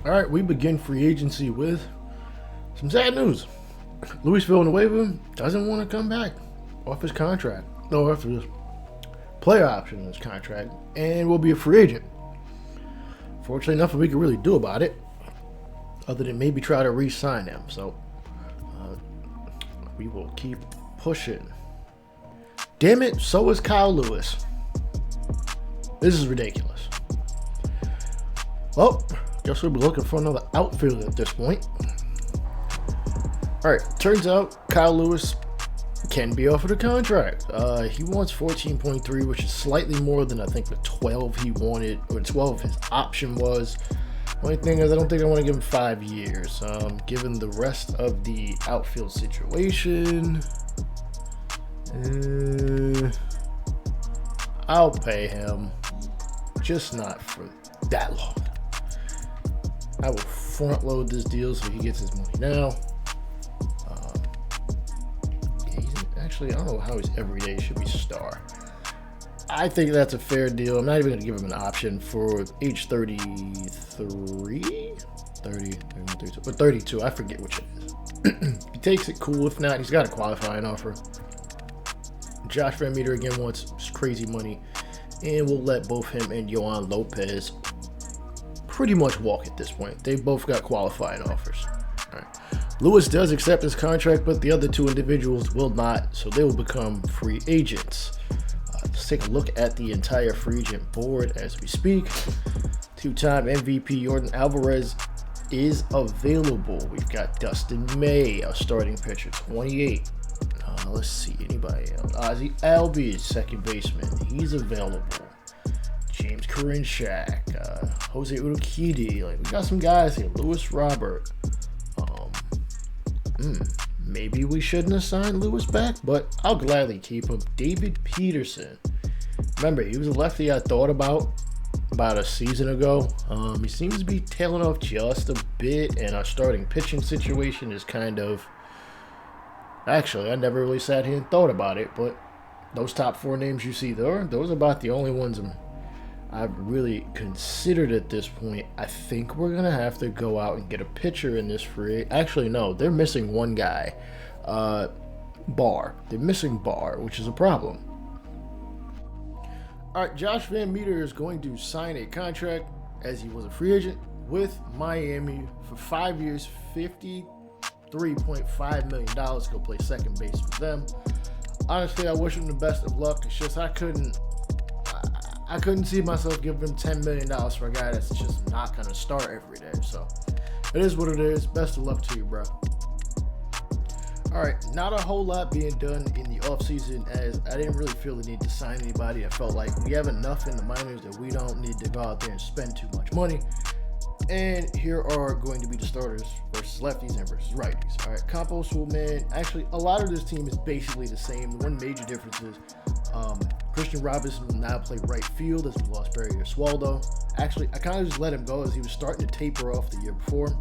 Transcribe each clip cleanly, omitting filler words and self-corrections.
All right, we begin free agency with some sad news. Luis Villanueva doesn't want to come back off his contract. No, after this player option in his contract, and will be a free agent. Fortunately, nothing we can really do about it, other than maybe try to re-sign him. So we will keep pushing. Damn it, so is Kyle Lewis. This is ridiculous. Well, guess we'll be looking for another outfielder at this point. All right, turns out Kyle Lewis can be offered a contract. He wants 14.3, which is slightly more than I think the 12 he wanted, or 12 his option was. Only thing is, I don't think I want to give him 5 years. Given the rest of the outfield situation, I'll pay him, just not for that long. I will front load this deal so he gets his money now. Actually, I don't know how he's every day should be star. I think that's a fair deal. I'm not even going to give him an option for age 33? 32. I forget which it is. If he takes it, cool. If not, he's got a qualifying offer. Josh Van Meter again wants crazy money. And we'll let both him and Yohan Lopez pretty much walk at this point. They've both got qualifying offers. All right. Lewis does accept his contract, but the other two individuals will not, so they will become free agents. Let's take a look at the entire free agent board as we speak. Two-time MVP Yordan Alvarez is available. We've got Dustin May, our starting pitcher, 28. Let's see, anybody else? Ozzie Albies, second baseman, he's available. James Karinchak, Jose Urquidy, we got some guys here. Lewis Robert. Maybe we shouldn't have signed Lewis back, but I'll gladly keep him. David Peterson. Remember, he was a lefty I thought about a season ago. He seems to be tailing off just a bit, and our starting pitching situation is kind of... Actually, I never really sat here and thought about it, but those top 4 names you see there, those are about the only ones I've really considered at this point. I think we're going to have to go out and get a pitcher in this free... Actually, no, they're missing one guy. Barr. They're missing Barr, which is a problem. All right, Josh Van Meter is going to sign a contract, as he was a free agent, with Miami for 5 years, $53.5 million to go play second base for them. Honestly, I wish him the best of luck. It's just I couldn't see myself giving him $10 million for a guy that's just not going to start every day. So it is what it is. Best of luck to you, bro. All right, not a whole lot being done in the offseason, as I didn't really feel the need to sign anybody. I felt like we have enough in the minors that we don't need to go out there and spend too much money. And here are going to be the starters versus lefties and versus righties. All right, Campos will man. Actually, a lot of this team is basically the same. The one major difference is Christian Robinson will now play right field as we lost Barry Oswaldo. Actually, I kind of just let him go as he was starting to taper off the year before.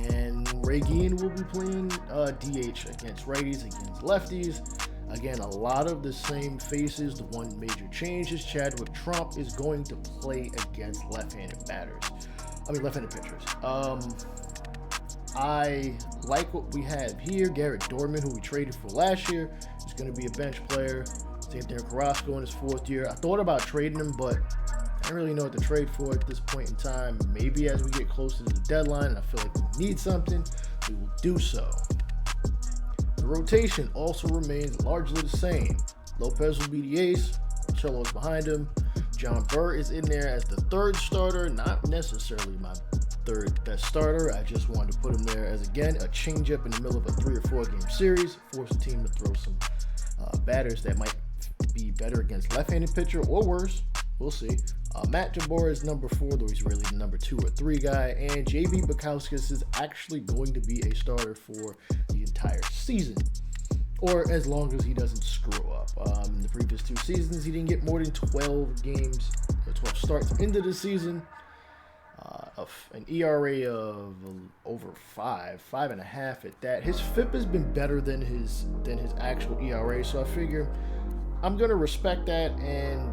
And Ray Gein will be playing DH against righties, against lefties. Again, a lot of the same faces. The one major change is Chadwick Trump is going to play against left-handed pitchers. I like what we have here. Garrett Dorman, who we traded for last year, is going to be a bench player. Same thing with Carrasco in his 4th year. I thought about trading him, but I don't really know what to trade for at this point in time. Maybe as we get closer to the deadline and I feel like we need something, we will do so. The rotation also remains largely the same. Lopez will be the ace. Cello's behind him. John Burr is in there as the 3rd starter. Not necessarily my 3rd best starter. I just wanted to put him there as, again, a changeup in the middle of a 3 or 4 game series. Force the team to throw some batters that might be better against left-handed pitcher or worse. We'll see. Matt Jabor is number 4, though he's really the number 2 or 3 guy. And J.B. Bukowskis is actually going to be a starter for the entire season, or as long as he doesn't screw up. In the previous 2 seasons, he didn't get more than 12 games, or 12 starts into the season. An ERA of over 5.5 at that. His FIP has been better than his actual ERA, so I figure I'm gonna respect that and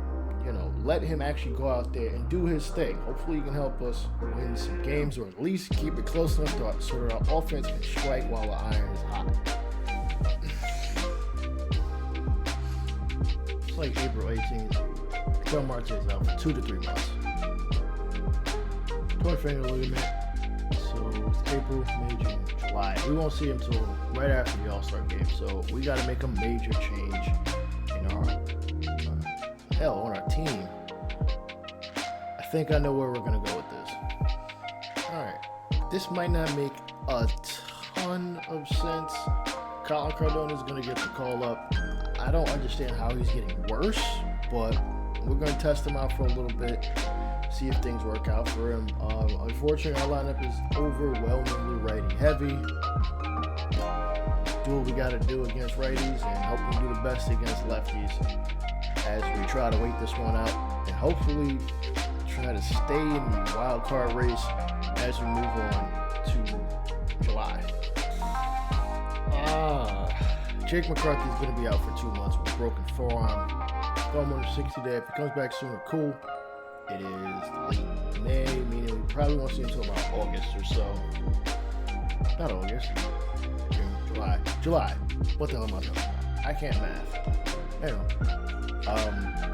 let him actually go out there and do his thing. Hopefully he can help us win some games, or at least keep it close enough so that our offense can strike while the iron is hot. It's like April 18th. Joe Marte is out for 2 to 3 months. Torn finger ligament. So it's April, May, June, July. We won't see him until right after the All-Star game. So we got to make a major change in our on our team. I think I know where we're gonna go with this. Alright. This might not make a ton of sense. Colin Cardona is gonna get the call up. I don't understand how he's getting worse, but we're gonna test him out for a little bit, see if things work out for him. Unfortunately, our lineup is overwhelmingly righty heavy. Do what we gotta do against righties and hope we do the best against lefties as we try to wait this one out and hopefully try to stay in the wild card race as we move on to July. Jake McCarthy is going to be out for 2 months with a broken forearm. Going on 60 day. If he comes back sooner, cool. It is late May, meaning we probably won't see him until about August or so. Not August. June, July. What the hell am I talking about? I can't math. Anyway.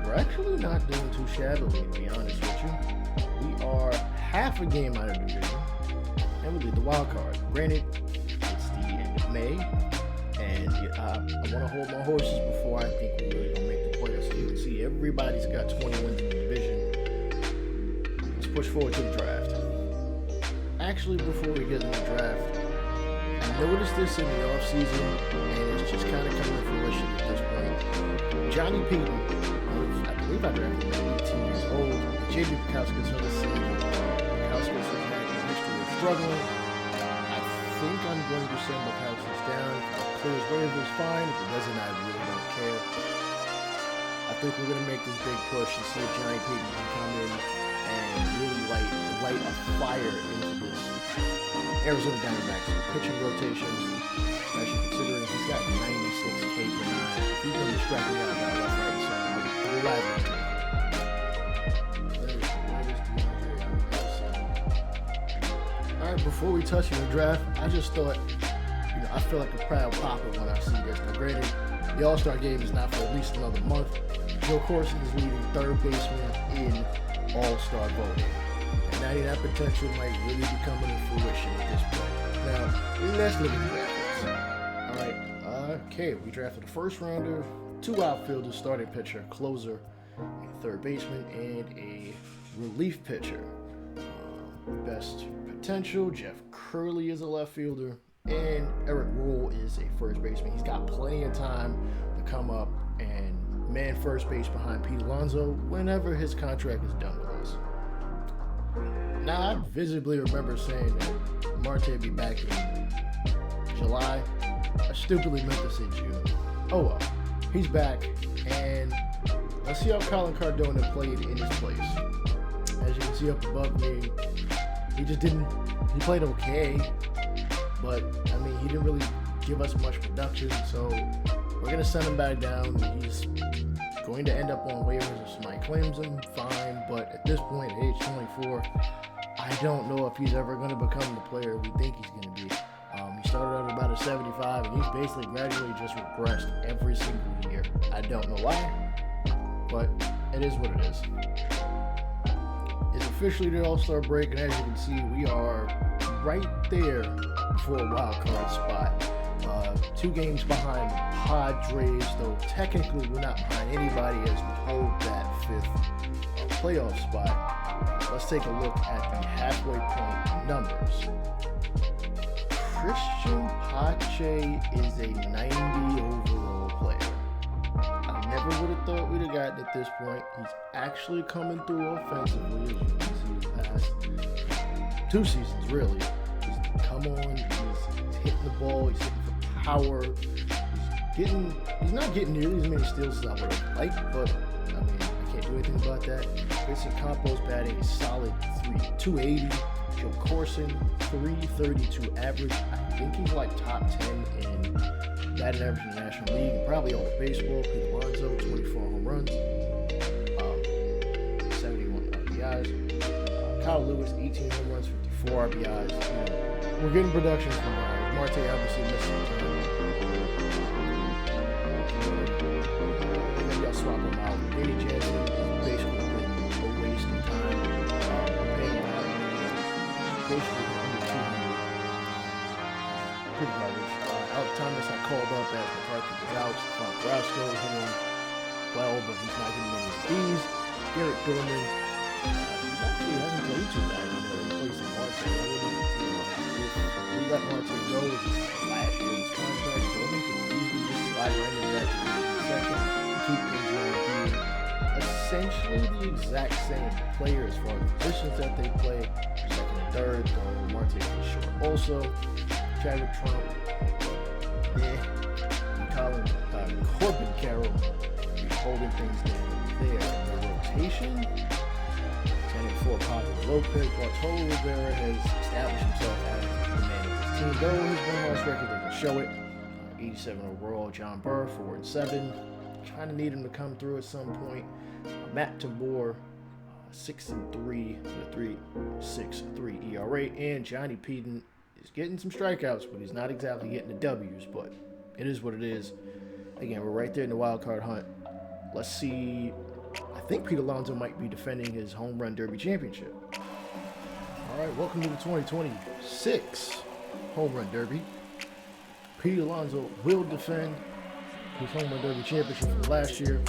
We're actually not doing too shabbily, to be honest with you. We are half a game out of the division, and we lead the wild card. Granted, it's the end of May, and I want to hold my horses before I think we're really going to make the playoffs. So you can see everybody's got 20 wins in the division. Let's push forward to the draft. Actually, before we get in the draft, I noticed this in the offseason, and it's just kind of coming to fruition at this point. Johnny Peyton, I believe I drafted him at 18 years old. J.B. Pekauskas on the scene. Pekauskas has had a history of struggling. I think I'm going to send Pekauskas down. If it clears waivers, fine. If it doesn't, I really don't care. I think we're going to make this big push and see if Johnny Peyton can come in and really light a fire into this Arizona Diamondbacks pitching rotation, especially considering he's got 96 K per nine. If he's going to be striking out about left, right, side, we're live. Alright, before we touch on the draft, I just thought, I feel like a proud papa when I see this. Now, granted, the All-Star game is not for at least another month. Joe Courson is leading third baseman in All-Star voting. And that potential might really be coming to fruition at this point. Now, let's look at the draft. Alright, okay, we drafted a first rounder, 2 outfielders, starting pitcher, closer, a third baseman, and a relief pitcher. Best potential, Jeff Curley is a left fielder, and Eric Roll is a first baseman. He's got plenty of time to come up and man first base behind Pete Alonso whenever his contract is done with us. Now, I visibly remember saying that Marte would be back in July. I stupidly meant to say June. Oh well, he's back, and let's see how Colin Cardona played in his place. As you can see up above me, he played okay, but I mean, he didn't really give us much production, so we're going to send him back down. He's going to end up on waivers if somebody claims him, fine, but at this point, at age 24, I don't know if he's ever going to become the player we think he's going to be. He started out about a 75, and he's basically gradually just regressed every single year. I don't know why, but it is what it is. It's officially the All-Star break, and as you can see, we are right there for a wild card spot. 2 games behind the Padres, though technically we're not behind anybody as we hold that 5th playoff spot. Let's take a look at the halfway point numbers. Christian Pache is a 90 overall player. I never would have thought we'd have gotten at this point. He's actually coming through offensively, as you can see the past 2 seasons, really. He's come on, he's hitting the ball, he's hitting for power. He's not getting nearly as many steals as I would have liked, but I mean, I can't do anything about that. Vincent Campos batting a solid 280. Joe Courson, 332 average. I think he's like top 10 in batting average in the National League, and probably all of baseball. Pete Alonso, 24 home runs. RBIs. Kyle Lewis, 18 home runs, 54 RBIs. We're getting production from guys. Marte obviously missed some time. Maybe I'll swap him out. Danny Jansen is basically a waste of time. Paying him out. Basically, pretty garbage. Out Thomas I called up as McCarthy was out. Roscoe hitting well, but he's not getting many of these. Garrett Dorman, he actually hasn't played too bad, replacing Marte. If we let Marte go with his last year's contract, Dorman could easily just slide right into that second and keep things being essentially the exact same player as far as positions that they play. Second and third, though Marte is short. Also, Chadwick Trump, Colin Corbin Carroll holding things down there. The rotation, 10-4 Pablo Lopez. Bartolo Rivera has established himself as the man of his team. Though his win-loss record doesn't show it. 87 overall. John Burr, 4-7. Kind of need him to come through at some point. Matt Tabor, 6-3 with a 3.63 ERA. And Johnny Peden is getting some strikeouts, but he's not exactly getting the W's. But it is what it is. Again, we're right there in the wild card hunt. Let's see. I think Pete Alonso might be defending his home run derby championship. All right, welcome to the 2026 home run derby. Pete Alonso will defend his home run derby championship from last year.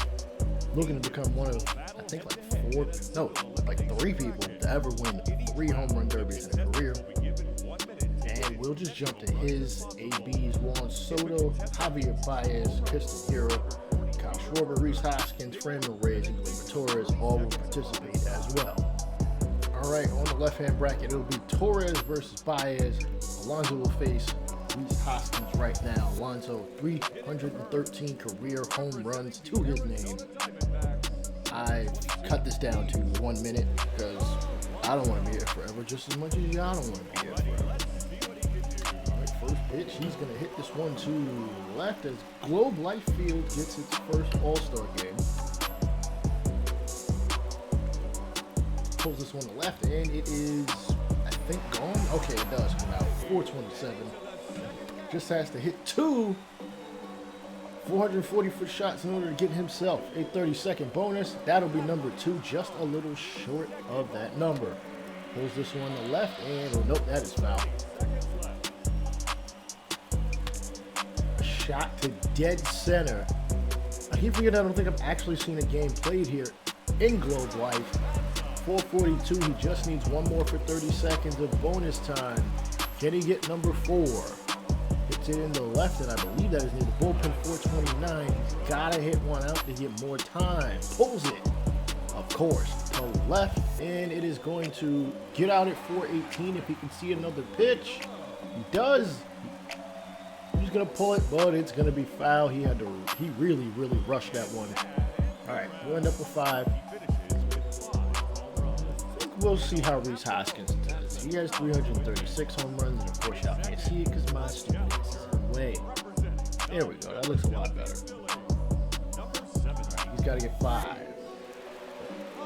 Looking to become one of, I think, like 3 people to ever win 3 home run derbies in a career. And we'll just jump to his ABs: Juan Soto, Javier Baez, Christian Hero, Kyle Schwarber, Reese Hoskins, Framil Reyes, and Gleyber Torres all will participate as well. All right, on the left-hand bracket, it'll be Torres versus Baez. Alonso will face Reese Hoskins right now. Alonso, 313 career home runs to his name. I cut this down to 1 minute because I don't want to be here forever just as much as y'all don't want to be here forever. First pitch, he's going to hit this one to left as Globe Life Field gets its first All-Star game. Pulls this one to left, and it is, I think, gone. Okay, it does come out. 427. Just has to hit 2 440-foot shots in order to get himself a 30-second bonus. That'll be number 2, just a little short of that number. Pulls this one to left, and, oh, nope, that is foul. Shot to dead center. I keep forgetting I don't think I've actually seen a game played here in Globe Life. 442. He just needs one more for 30 seconds of bonus time. Can he get number 4? Hits it in the left, and I believe that is near the bullpen. 429. He's gotta hit one out to get more time. Pulls it, of course, to left, and it is going to get out at 418 if he can see another pitch. He does. He's gonna pull it, but it's gonna be foul. He really rushed that one. All right, we'll end up with 5. I think we'll see how Reese Hoskins does. He has 336 home runs, and of course y'all can't see it because my stupidness is in the way. There we go. That looks a lot better. Right, he's got to get 5.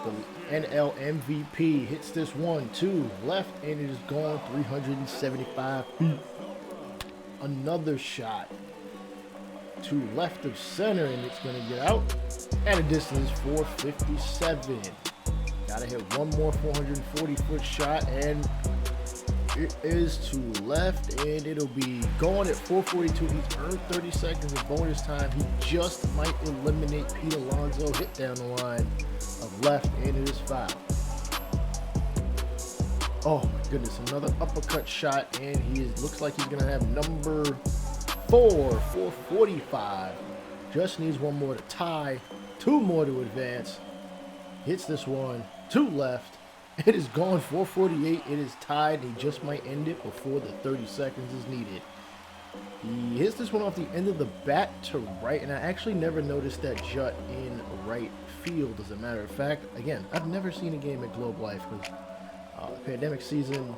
The NL MVP hits this one to left, and it is gone 375 feet. Another shot to left of center, and it's going to get out at a distance 457. Got to hit one more 440-foot shot, and it is to left, and it'll be going at 442. He's earned 30 seconds of bonus time. He just might eliminate Pete Alonso. Hit down the line of left, and it is foul. Oh my goodness, another uppercut shot, and looks like he's going to have number 4, 445. Just needs one more to tie, 2 more to advance. Hits this one to left. It is gone 448. It is tied. He just might end it before the 30 seconds is needed. He hits this one off the end of the bat to right, and I actually never noticed that jut in right field, as a matter of fact. Again, I've never seen a game at Globe Life because pandemic season,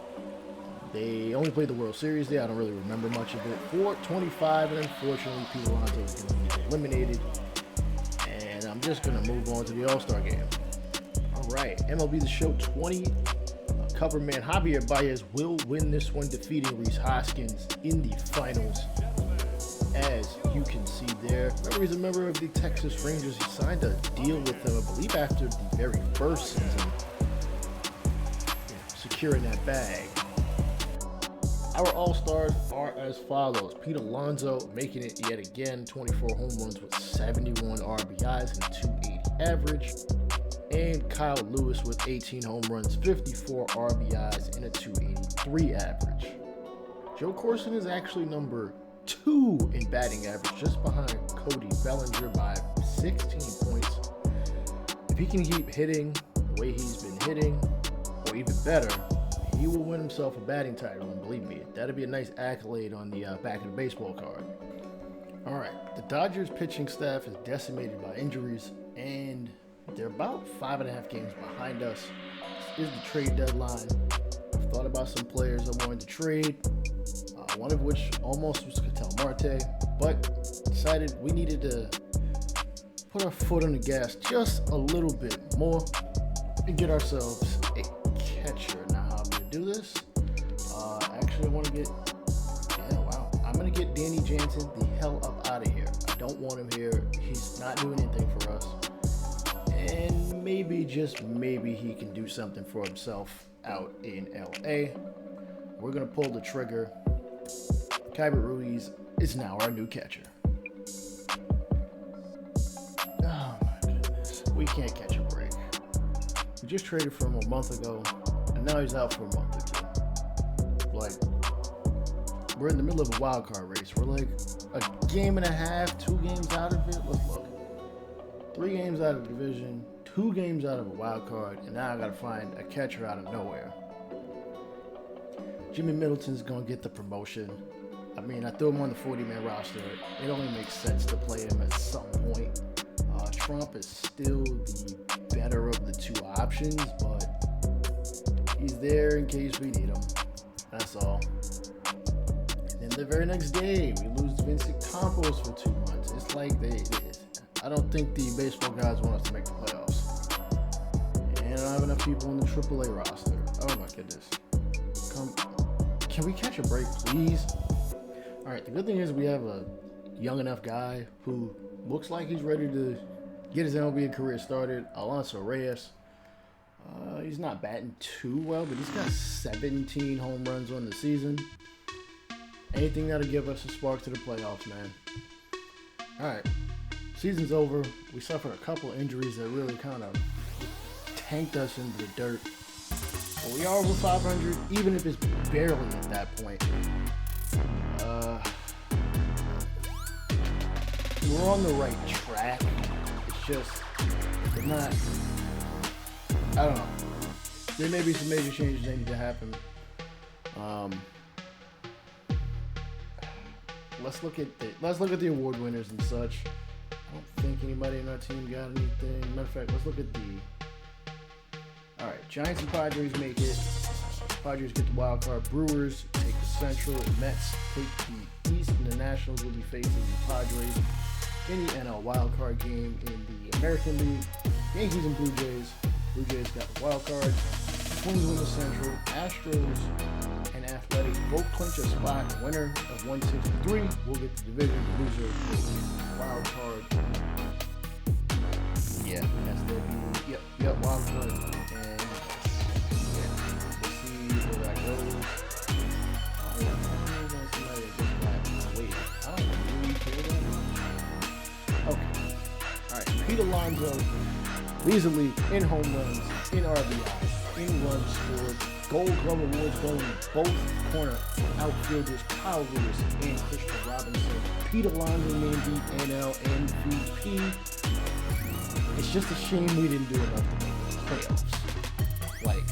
they only played the World Series there. I don't really remember much of it. 425, and unfortunately, Pete Alonso is going to be eliminated. And I'm just going to move on to the All-Star game. All right, MLB the Show 20. Cover man Javier Baez will win this one, defeating Rhys Hoskins in the finals. As you can see there, remember he's a member of the Texas Rangers. He signed a deal with them, I believe, after the very first season, securing that bag. Our All-Stars are as follows. Pete Alonso making it yet again, 24 home runs with 71 RBIs and 280 average. And Kyle Lewis with 18 home runs, 54 RBIs, and a 283 average. Joe Courson is actually number 2 in batting average, just behind Cody Bellinger by 16 points. If he can keep hitting the way he's been hitting, or even better, he will win himself a batting title, and believe me, that'd be a nice accolade on the back of the baseball card. All right, the Dodgers pitching staff is decimated by injuries, and they're about 5.5 games behind us. This is the trade deadline. I've thought about some players I wanted to trade, one of which almost was Ketel Marte, but decided we needed to put our foot on the gas just a little bit more and get ourselves a catcher. Now, how I'm going to do this? Actually, I want to get, I'm going to get Danny Jansen the hell up out of here. I don't want him here. He's not doing anything for us. And maybe, just maybe, he can do something for himself out in LA. We're going to pull the trigger. Keibert Ruiz is now our new catcher. Oh my goodness. We can't catch a break. We just traded for him a month ago, and now he's out for a month or two. Like, we're in the middle of a wild card race. We're like a game and a half, 2 games out of it. Let's look. 3 games out of the division, 2 games out of a wild card, and now I gotta find a catcher out of nowhere. Jimmy Middleton's gonna get the promotion. I mean, I threw him on the 40-man roster. It only makes sense to play him at some point. Trump is still the better of the 2 options, but he's there in case we need him. That's all. And then the very next day, we lose Vincent Campos for 2 months. It's like I don't think the baseball guys want us to make the playoffs. And I don't have enough people on the AAA roster. Oh my goodness. Can we catch a break, please? All right, the good thing is we have a young enough guy who looks like he's ready to get his MLB career started, Alonso Reyes. He's not batting too well, but he's got 17 home runs on the season. Anything that'll give us a spark to the playoffs, man. All right, season's over. We suffered a couple injuries that really kind of tanked us into the dirt. But we are over 500, even if it's barely at that point. We're on the right track. It's just, we're not, I don't know. There may be some major changes that need to happen. Let's look at the award winners and such. I don't think anybody in our team got anything. Matter of fact, let's look at all right, Giants and Padres make it. Padres get the wild card. Brewers take the Central. Mets take the East, and the Nationals will be facing the Padres in the NL wild card game in the American League. Yankees and Blue Jays. Blue Jays got the wild card. Twins win the Central. Astros and Athletics both clinch a spot. The winner of 163 will get the division. Loser will get the wild card. Yeah, that's the wild card. And we'll see where that goes. Okay. Alright, Pete Alonso leads the league in home runs, in RBIs, in runs scored. Gold Glove Awards going to both corner outfielders, Kyle Lewis and Christian Robinson. Pete Alonso named the NL MVP. It's just a shame we didn't do enough to make the playoffs. Like,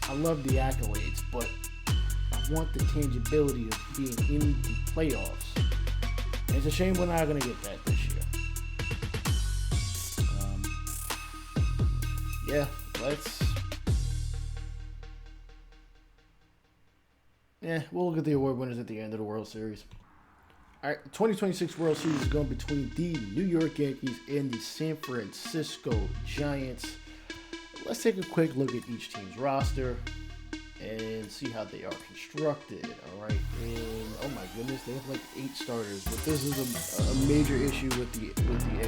I love the accolades, but I want the tangibility of being in the playoffs. And it's a shame we're not going to get that this year. We'll look at the award winners at the end of the World Series. All right, the 2026 World Series is going between the New York Yankees and the San Francisco Giants. let's take a quick look at each team's roster and see how they are constructed. All right, and oh my goodness, they have like 8 starters, but this is a major issue with the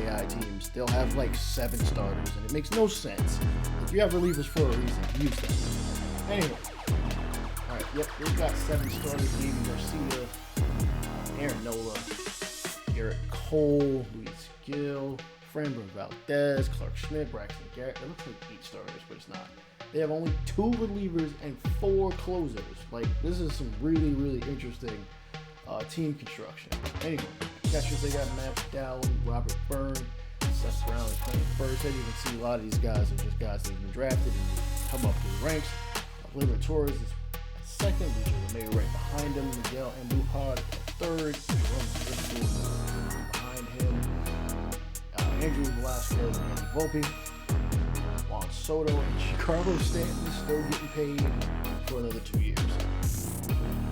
AI teams. They'll have like 7 starters, and it makes no sense. If you have relievers for a reason, use them. Anyway, all right, yep, they've got 7 starters: Davey Garcia, Aaron Nola, Garrett Cole, Luis Gil, Framber Valdez, Clark Schmidt, Braxton Garrett. That looks like 8 starters, but it's not. They have only 2 relievers and 4 closers. Like, this is some really, really interesting team construction. Anyway, catchers, they got Matt Dowling, Robert Byrne, Seth Brown, and Clint Burns. As you can see, a lot of these guys are just guys that have been drafted and come up through the ranks. Gleyber Torres is second, Luis Romero right behind him, Miguel Andujar third, behind him, Andrew Velasquez and Andy Volpe. Juan Soto and Chicago Stanton still getting paid for another 2 years.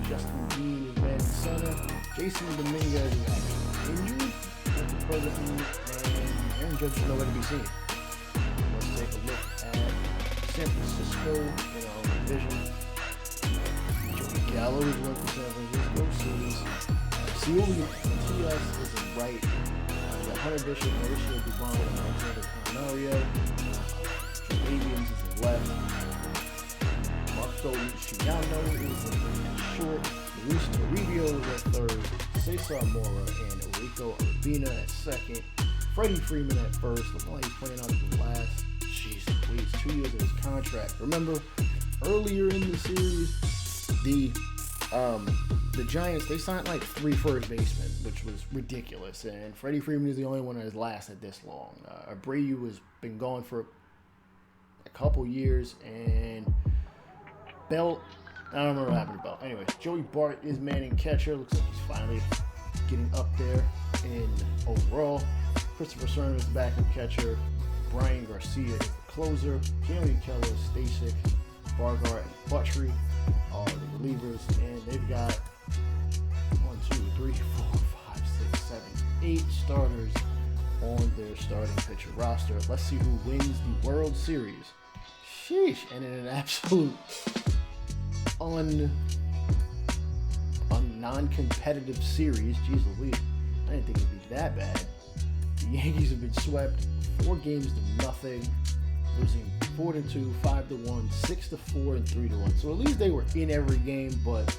Justin Dean is man in center. Jason Dominguez is actually injured at the present moment, and Aaron Judge is nowhere to be seen. Let's take a look at San Francisco in our division. Joey Gallo is one for San Francisco. Sealy TS is in right. We got Hunter Bishop, Mauricio Dubon, and Alexander Canario. Avians is in left. Marco Luciano is in short. Luis Toribio is at third. Cesar Mora and Enrico Urbina at second. Freddie Freeman at first. Looking like he's playing out the last. Jeez, please, 2 years of his contract. Remember, earlier in the series, the Giants, they signed like 3 first basemen, which was ridiculous. And Freddie Freeman is the only one that has lasted this long. Abreu has been gone for a couple years, and Belt, I don't remember what happened to Belt. Anyway, Joey Bart is manning catcher. Looks like he's finally getting up there in overall. Christopher Cerner is the backup catcher. Brian Garcia is the closer. Keone Keller, Stasek, Bargard, and Buttrey are the relievers, and they've got 1, 2, 3, 4, 5, 6, 7, 8 starters on their starting pitcher roster. Let's see who wins the World Series. Sheesh. And in an absolute non-competitive series, geez Louise, I didn't think it'd be that bad. The Yankees have been swept 4 games to nothing, losing 4-2, 5-1, 6-4, and 3-1. So at least they were in every game, but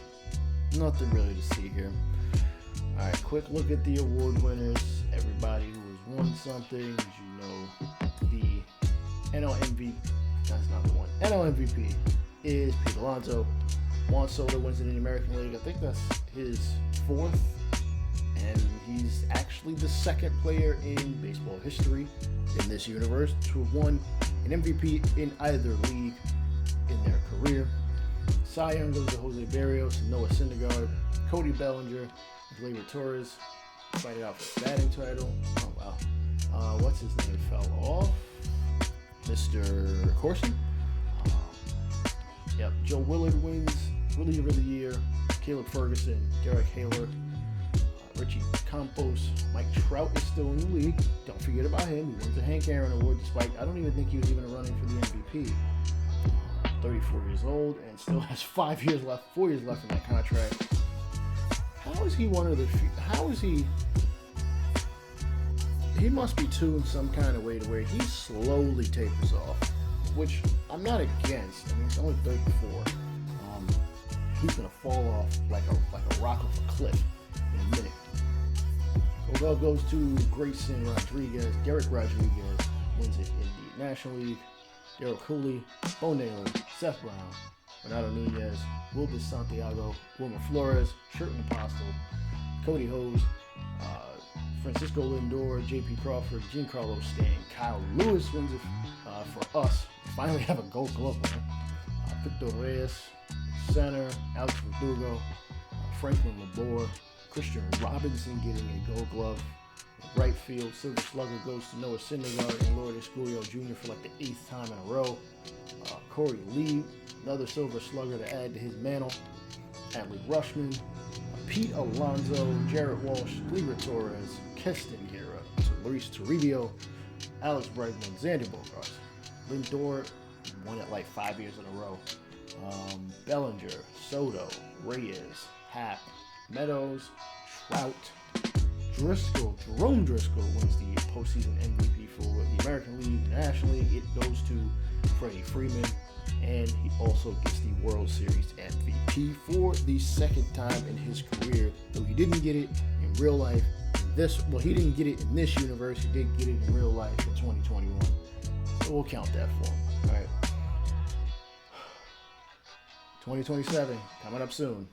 nothing really to see here. All right, quick look at the award winners. Everybody who has won something, as you know, the NL MVP. That's not the one. NL MVP is Pete Alonso. Juan Soto wins it in the American League. I think that's his 4th, and he's actually the 2nd player in baseball history in this universe to have won an MVP in either league in their career. Cy Young goes to Jose Barrios, Noah Syndergaard, Cody Bellinger, Gleyber Torres fight it out for the batting title. Oh wow. What's his name fell off? Mr. Courson. Yep. Joe Willard wins reliever of the year. Caleb Ferguson, Derek Haler, Richie Campos, Mike Trout is still in the league. Don't forget about him. He wins the Hank Aaron Award despite I don't even think he was even running for the MVP. 34 years old and still has 4 years left in that contract. How is he one of the few? How is he? He must be tuned some kind of way to where he slowly tapers off, which I'm not against. I mean, he's only 34. He's gonna fall off like a rock off a cliff in a minute. Odell goes to Grayson Rodriguez. Derek Rodriguez wins it in the National League. Daryl Cooley, Bo Naylor, Seth Brown, Renato Nunez, Wilbur Santiago, Wilmer Flores, Sherton Apostle, Cody Hose, Francisco Lindor, J.P. Crawford, Giancarlo Stanton, Kyle Lewis wins it for us. Finally have a Gold Glove winner. Victor Reyes, center, Alex Verdugo, Franklin Labor, Christian Robinson getting a Gold Glove. Right field, Silver Slugger goes to Noah Syndergaard and Lourdes Gurriel Jr. for like the 8th time in a row. Corey Lee, another Silver Slugger to add to his mantle. Adley Rushman, Pete Alonso, Jarrett Walsh, Gleyber Torres, Keston Guerra, Luis Toribio, Alex Bregman, Xander Bogaerts, Lindor, won it like 5 years in a row. Bellinger, Soto, Reyes, Happ, Meadows, Trout, Jerome Driscoll wins the postseason MVP for the American League, the National League. It goes to Freddie Freeman, and he also gets the World Series MVP for the second time in his career, though he didn't get it in real life. He didn't get it in this universe. He did get it in real life in 2021. So we'll count that for him. All right. 2027 coming up soon.